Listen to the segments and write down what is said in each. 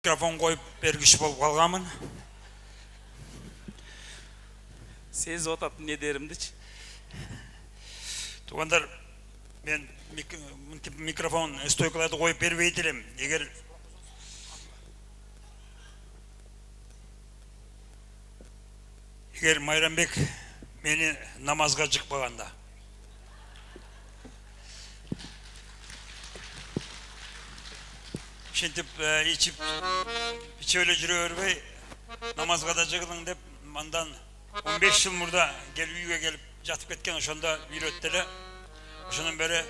Mikrofon koyup bergüç bolup kalgamın. Sez otатын не деримдичи? Тугандар, мен микрофон стойкаларды коюп бербейт элем. Эгер Майрамбек мени намазга жыкпаганда, ошентип ичип эле жүрө бербей намазга да жыгылың деп андан 15 жыл мурда келип үйгө келип жатып кеткен, ошондо үйрөттү эле. Ошондон бери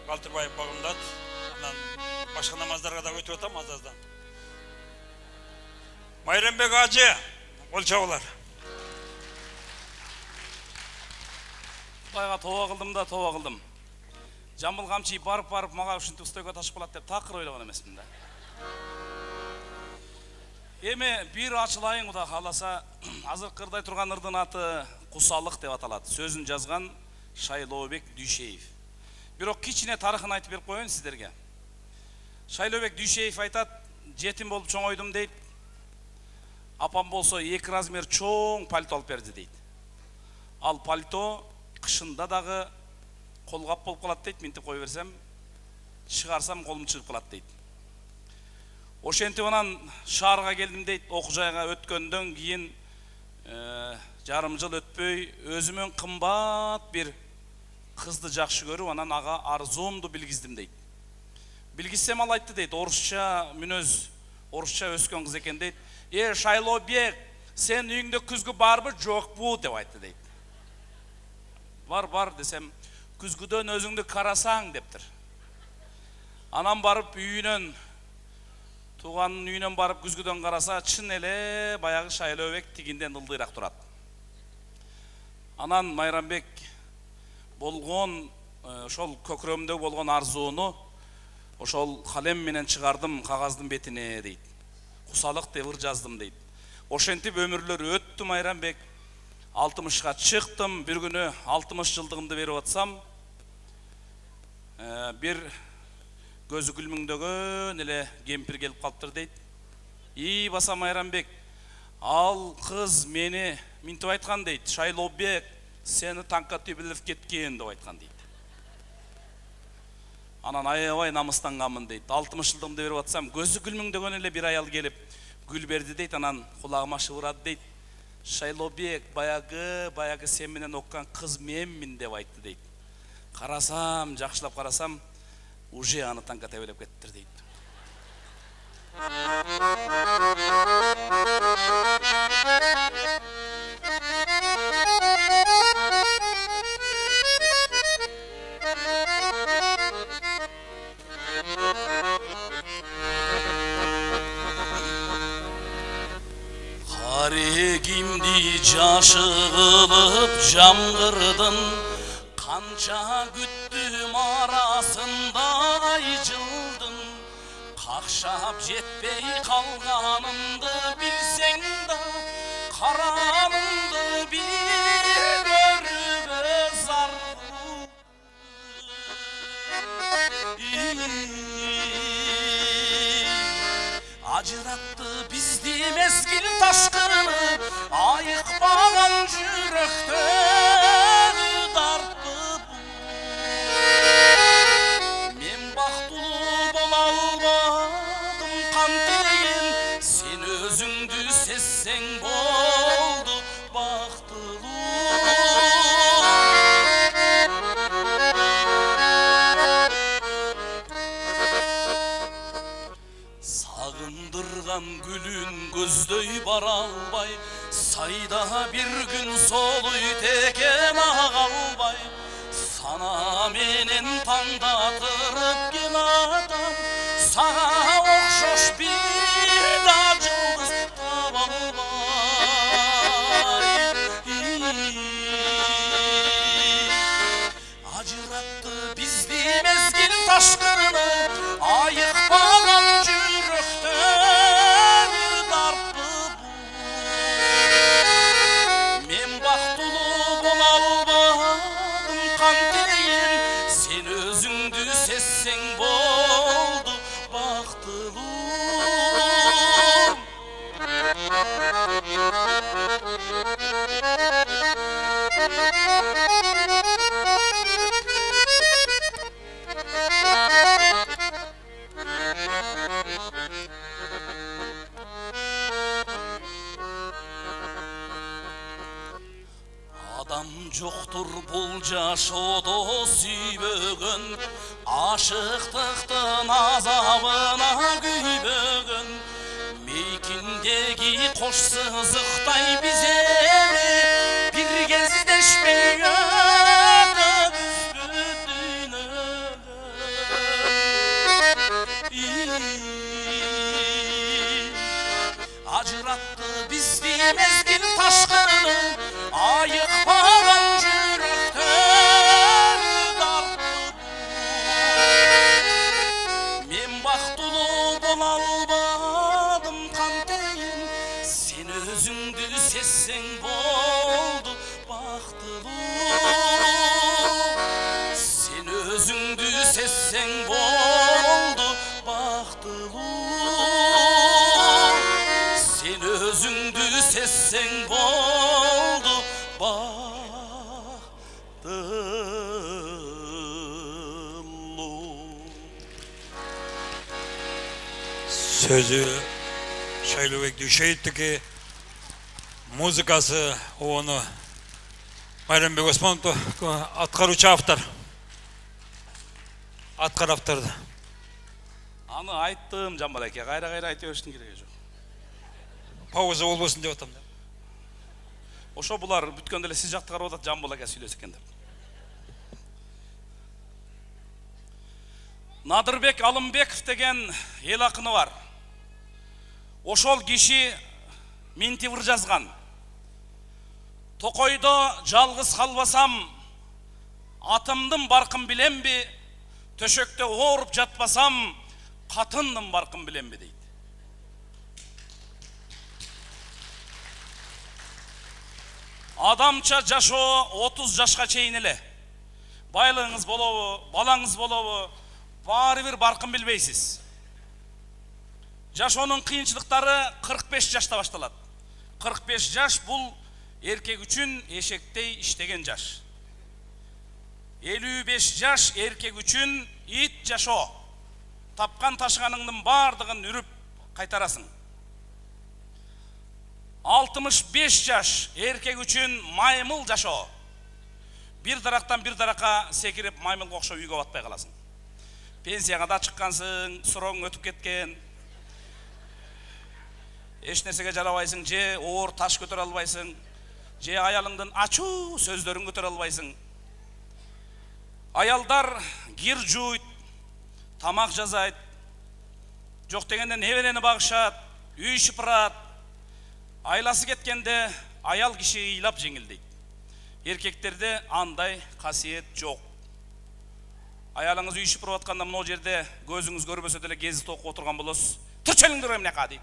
Калтырбаев багымдат. Анан башка намаздарга да өтүп атам азаздан. Майрамбек ажы, кол чабуулар. Кудайга тоба кылдым да тоба кылдым. Жамбыл камчый барып мага ушинтип стойко ташып калат деп такыр ойлогон эмесмин да. Эми бир ачылайын Кудай кааласа, азыркы ырдай турган ырдын аты Кусалык деп аталат. Сөзүн жазган Шайлообек Дүйшеев. Бирок кичине тарыхын айтып берип коеюн сиздерге. Шайлообек Дүйшеев айтат, жетим болуп чоңойдум дейт. Апам болсо 2 размер чоң пальто алып берди дейт. Ал пальто кышында дагы колгап болуп калат дейт, минтип кой берсем, чыгарсам колум чыгып калат дейт. Ошентип анан шаарга келдим дейт, окуу жайга өткөндөн кийин жарым жыл өтпөй өзүмөн кымбат бир кызды жакшы көрүп, анан ага арзуумду билгиздим дейт. Билгизсем ал айтты дейт, орусча мүнөз, орусча өскөн кыз экен дейт. Шайлообек, сен үйүңдө күзгү барбы, жокпу деп айтты дейт. Бар десем, күзгүдөн өзүңдү карасаң дептир. Анан барып үйүнөн, тууганын үйүнөн барып күзгүдөн караса, чын эле баягы Шайлообек тигинден ылдыйраак турат. Анан Майрамбек болгон ошол көкүрөмдө болгон арзууну ошол калем менен чыгардым кагаздын бетине дейт. Кусалык деп ыр жаздым дейт. Ошентип өмүрлөр өттү Майрамбек. 60га чыктым, бир күнү 60 жылдыгымды берип атсам, бир көзү күлмүңдөгөн эле кемпир келип калыптыр дейт. Баса Майрамбек, ал кыз мени минтип айткан дейт. Шайлообек, сени танкка тебелеп кеткен деп айткан дейт. Анан аябай намыстанганмын дейт. 60 жылдыгымды берип атсам, көзү күлмүңдөгөн эле бир аял келип гүл берди дейт. Анан кулагыма шыбырады дейт. Шайлообек, баягы сен менен оккан кыз менмин деп айтты дейт. Карасам, жакшылап карасам, уже аны танкка тебелеп кеттир дейт. Карегимди жашы кылып жамгырдын, канча күттүм арасында ай жылдын. Какшап жетпей калганымды билсең да, каранымды бир көрүүгө зарбы. Ажыратты бизди мезгил ташкыны, айыкпаган жүрөктө дарпы бул. Мен бактылуу бола албадым кантейин, сен өзүңдү сезсең болду бактылуу. Сагындырган гүлүн көздөй бара албай, сайда бир күн солуйт экен агалбай. Сана менен таңдатырып кел адам, сага окшош бир да жылдыз таба албай. Ажыратты бизди мезгил ташкыны, айыкпаган жүрөктө дарпы бул. Мен бактылуу бола албадым кантейин, сен өзүңдү сезсең болду бактылуу. Адам жоқтыр бұл жашоодо сүйбөгөн, ашықтықтың азабына күйбөгөн. Мейкиндеги кош сызыктай бизе бир кездешпей өтөбүз дүйнөгө. Ажыратты бизди мезгил ташкыны, айыкпаган жүрөктөр дарттырды. Мен бактылуу бола албадым кантейин, сен өзүңдү сезсең болду бактылуу. Сен өзүңдү сезсең болду бактылуу. Сен өзүңдү сезсең болду бактылуу. Sözü Şaylobek Düşeyev'teki, muzikası onu Майрамбек Осмонов атқарушы автор. Атқар авторды. Аны айттым Жамбалеке, кайра айта бериштин кереги жок. Пауза болбосун деп атам. Ошо булар бүткөндө эле сиз жакты карап атат, Жамбалеке сүйлөсө экен деп. Надырбек Алымбеков деген эл акыны бар. Ошол киши минтивир жазган. Токойдо жалгыз калбасам, атымдын баркын биленби, төшөктө ооруп жатпасам, катындын баркын биленби дейт. Адамча жашоо 30 жашка чейин эле. Байлыгыңыз болобу, балаңыз болобу, баары бир баркын билбейсиз. Жашоонун кыйынчылыктары 45 жашта башталат. 45 жаш бул эркек үчүн эшектей иштеген жаш. 55 жаш эркек үчүн ит жашоо. Тапкан ташыганыңдын бардыгын үрүп кайтарасың. 65 жаш эркек үчүн маймыл жашоо. Бир дарактан бир даракка секирип маймылга окшоп үйгө батпай каласың. Пенсияга да чыккансың, срогуң өтүп кеткен. Эч нерсеге жарабайсың, же оор таш көтөрө албайсың, же аялыңдын ачуу сөздөрүн көтөрө албайсың. Аялдар кир жууйт, тамак жасайт, жок дегенде неберени багышат, үй шыпырат. Айласы кеткенде аял киши ыйлап жеңилдейт. Эркектерде андай касиет жок. Аялыңыз үй шыпырып атканда мына жерде көзүңүз көрбөсө деле гезит окуп отурган болосуз. Түрчөлүңдөр эмнека дейт.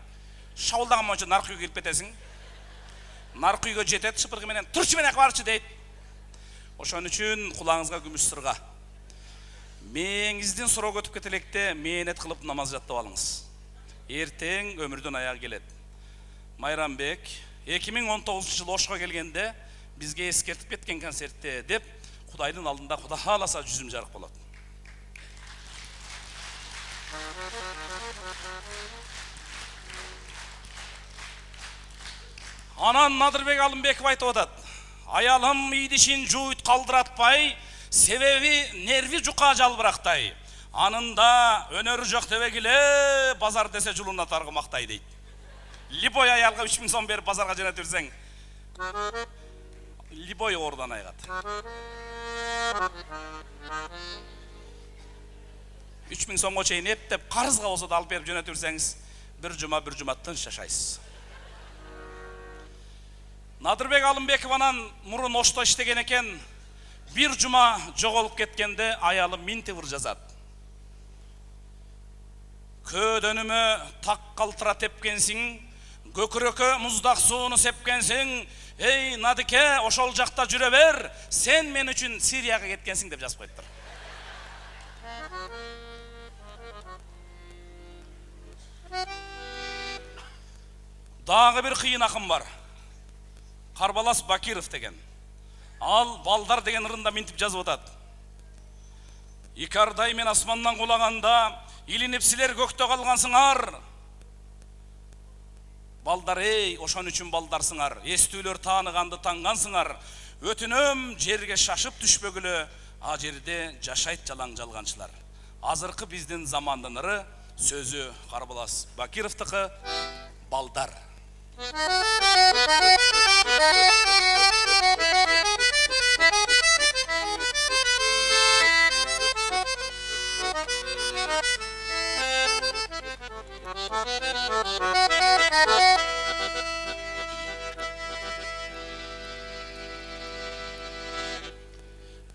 Шабылдаган боюнча наркы үйгө кирип кетесиң. Наркы үйгө жетет, шыпыргы менен турчу менен барчы дейт. Ошон үчүн кулаңызга күмүш сырга. Мээңиздин суроо өтүп кете электе мээнет кылып намаз жаттап алыңыз. Эртең өмүрдүн аягы келет. Майрамбек 2019 жыл Ошко келгенде бизге эскертип кеткен концертте деп Кудайдын алдында Кудай кааласа жүзүм жарык болот. Анан Надырбек Алымбеков айтып атат. Аялым идишин жуйт калдыратпай, себеби нерви жука жалбырактай. Анында өнөрү жок дебегиле, базар десе жулуна таргымактай дейт. Либой аялга 3000 сом берип базарга жөнөтүп жүрсең, Либой ордан айгат. 3000 сомго чейин эптеп, карызга болсо да алып берип жөнөтүп жүрсеңиз, bir жума тынч жашайсыз. Надырбек Алымбеков анан мурун Ошто иштеген экен, bir жума жоголуп кеткенде аялы минтивир жазат. Көдөнүмө так калтыра тепкенсиң, көкүрөккө муздак сууну сепкенсиң, эй Надыке, ошол жакта жүрө бер, сен мен үчүн Сирияга кеткенсиң деп жазып коюптур. Дагы бир кыйын акын бар. Карбалас Бакиров деген. Ал Балдар деген ырында минтип жазып атат. Икардай мен асмандан кулаганда, илинип силер көктө калгансыңар. Балдар, ей, ошон үчүн балдарсыңар. Эстүүлөр тааныганды таңгансыңар. Өтүнөм жерге шашып түшпөгүлө, а жерде жашайт жалаң жалганчылар. Азыркы биздин замандын ыры, сөзү Карбалас Бакировдуку, балдар.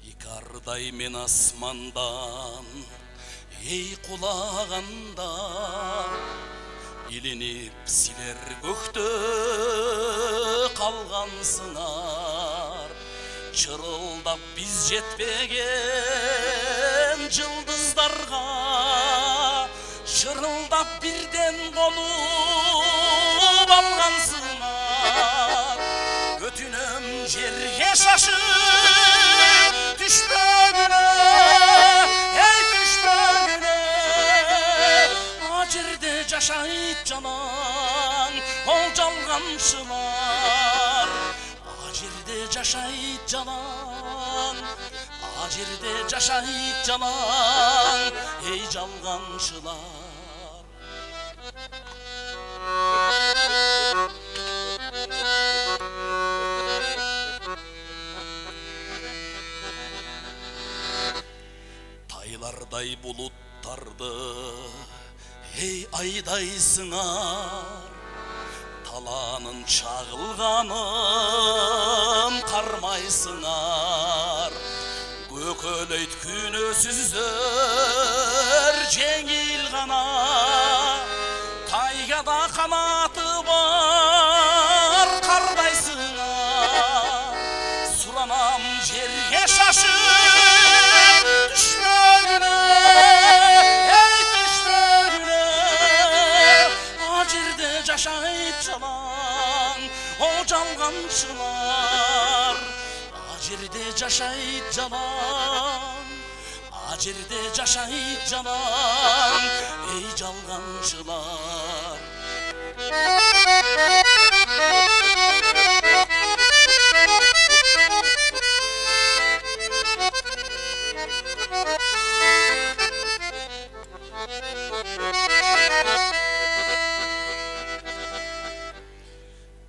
Икардай мен асмандан, ей кулаганда, илинип силер көктө калгансыңар. Чырылдап биз жетпеген жылдыздарга, шырылдап бирден конуп алгансыңар. Өтүнөм жерге шашып түшпөгүлө, ей түшпөгүлө, а жерде жашайт жалаң ол жалганчылар. А жерде жашайт жалаң, а жерде жашайт жалаң, ей жалганчылар. Тайлардай булуттарды, ей айдайсыңар. Таланын чагылганын кармайсыңар. Көкөлөйт күнөөсүздөр жеңил гана, тайгада канаты бар кардайсыңар. Суранам жерге шашып түшпөгүлө, ей түшпөгүлө, а жерде жашайт жалаң ол жалганчылар. А жерде жашайт жалаң, а жерде жашайт жалаң, ей жалганчылар.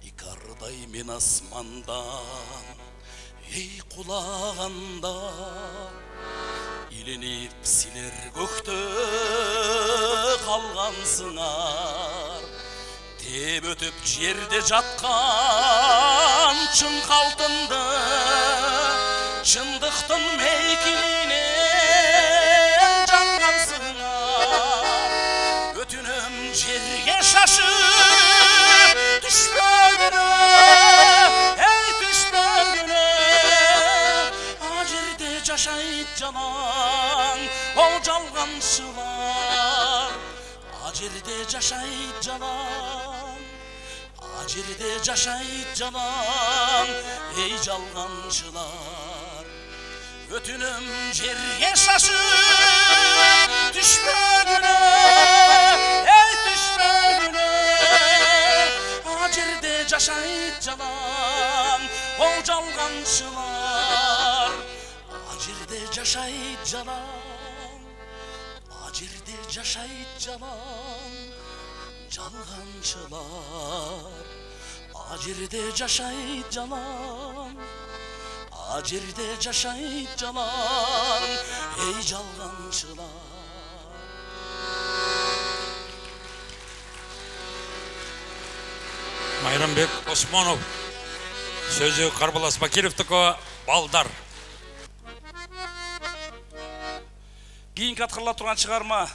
Икардай мен асмандан, ей кулаганда, илинип силер көктө калгансыңар. Теп өтүп жерде жаткан чын калтынды, чындыктын мейкининен жангансыңар. Өтүнөм жерге шашып түшпөгүлө, ей түшпөгүлө, а жерде жашайт жалаң ол жалганчылар. А жерде жашайт жалаң, а жерде жашайт жалаң, ей жалганчылар. Өтүнөм жерге шашып түшпөгүлө, ей түшпөгүлө, а жерде жашайт жалаң ол жалганчылар. А жерде жашайт жалаң, а жерде жашайт жалаң, жалганчылар. А жерде жашайт жалаң, а жерде жашайт жалаң, ей жалганчылар. Майрамбек Осмонов, сөзі Карбалас Бакировдуку, балдар. Кийинки аткарыла турган чыгарма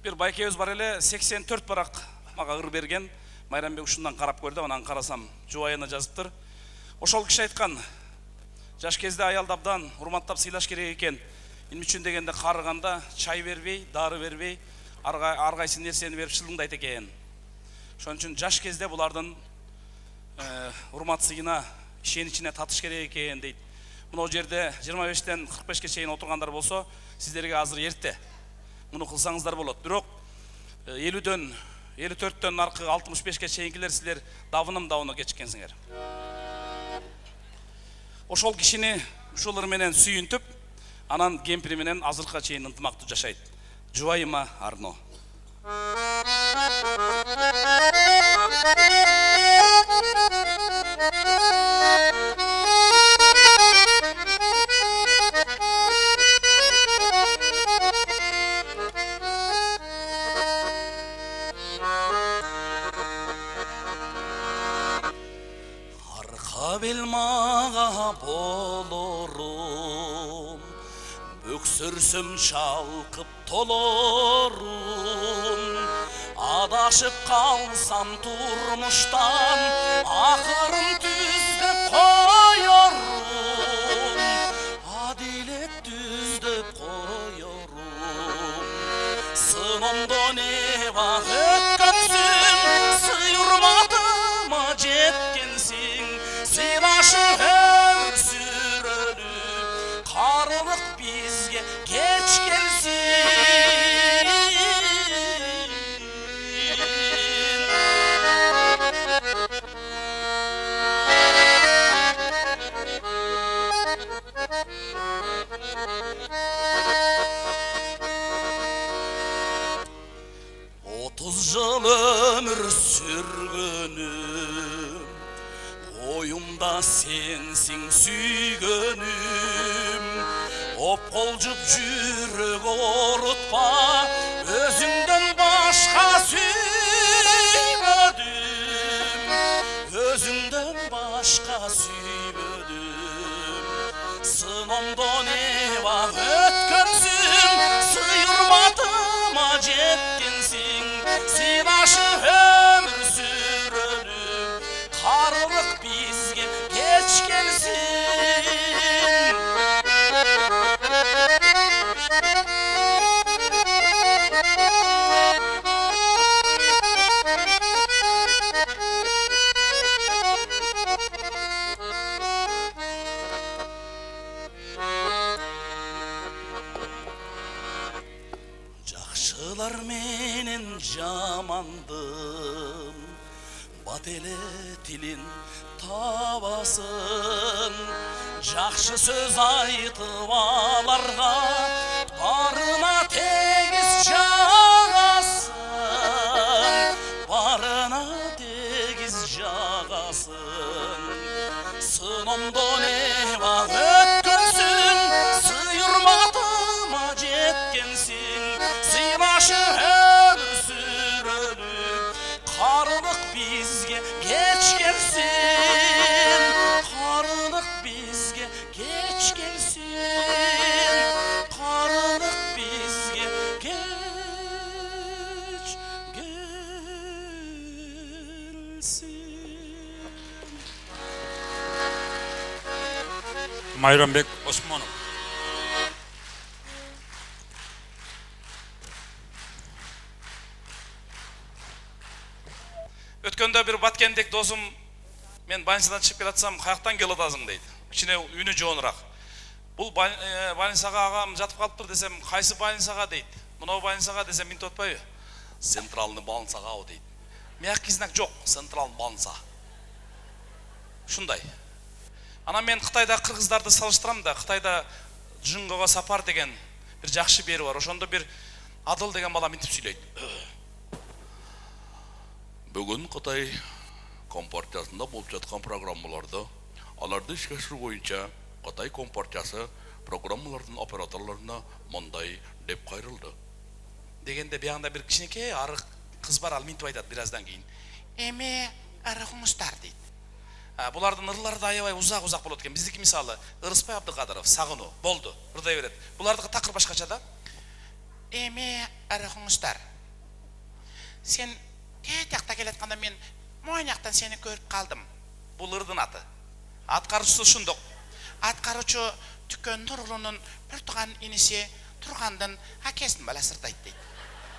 бир байкебиз бар эле, 84 барак мага ыр берген. Майрамбек ушундан карап көрдү, анан карасам жубайына жазыптыр. Ошол киши айткан, жаш кезде аялды абдан урматтап сыйлаш керек экен. Эмне үчүн дегенде, карыганда чай бербей, дары бербей, ар кайсы нерсени берип шылыңдайт экен. Ошон үчүн жаш кезде булардын урмат сыйына ишеничине татыш керек экен дейт. Мына жерде 25-тен 45-ке чейин отургандар болсо, сиздерге азыр эрте. муну кылсаңыздар болот. Бирок 50дөн 54дөн аркы 65ке чейинкилер силер давыным дауына кечиккенсиңер. Ошол кишини ушулар менен сүйүнтүп, анан кемпири менен азыркыга чейин ынтымактуу жашайт. Жубайыма Арно. Арка бел мага болорум, бөксөрсөм чалкып толорум. Адашып калсам турмуштан, акырын түздөп коёрум. Адилет түздөп коёрум. Сынымда не бар өткөнсүң, сыйырматыма жеткенсиң. Сыйлашып өмүр сүрөлү, карылык бизге кеч келсин. Жыл өмір сүргөнүм, оюмда сенсиң сүйгөнүм. Опколжуп жүрөк орутпа, өзүңдөн башка сүйбөдүм. Өзүңдөн башка сүйбөдүм. Сынымда не бар өткөнсүң, сыйырматыма жеткенсиң. Сыйлашып өмүр сүрөлү, карылык бизге кеч келсин. Жакшылар менен жамандын бат эле тилин табасын. Жакшы сөз айтып аларга барына тегиз жагасың. Барына тегиз жагасың. Сынымда не бар өткөнсүң, сыйырматыма жеткенсиң. Сыйлашып өмүр сүрөлү, карылык бизге кеч келсин. Карылык бизге кеч келсин. Карылык бизге кеч келсин. Майрамбек Осмонов. Өткөндө бир баткендик досум, мен больницадан чыгып келатсам, каяктан келип атасың дейт. Кичине үнү жоонураак. Бул больницага агам жатып калыптыр десем, кайсы больницага дейт. Мынау больницага десем, минтип атпайбы? Центральный больницага дейт. Мягкий знак жок, центральный больница. Шундай. Анан мен Кытайда кыргыздарды салыштырам да, Кытайда Джунгого сапар деген бир жакшы бери бар. Ошондо бир Адыл деген бала минтип сүйлөйт. Бүгін Қытай Компартиясында болып жатқан программаларды, аларды ишке ашыруу боюнча Қытай Компартиясы программалардын операторларына мындай деп кайрылды. Дегенде биягында бир кичинекей арык кыз бар, ал минтип айтат бир аздан кийин. Эме арыгыңыздар дейт. Булардын ырлары да аябай узак болот экен. Биздики мисалы Ырыспай Абдыкадыров, Сагыну болду, ырдай берет. Булардыкы такыр башкача да. Эме арыгыңыздар. Сен тетякта келатканда мен Моюняктан сени көрүп калдым. Бул ырдын аты. Аткаруучусу ушундук. Аткаруучу Түкөн Нурулунун бир тууган иниси Тургандын акесинин баласы ырдайт дейт.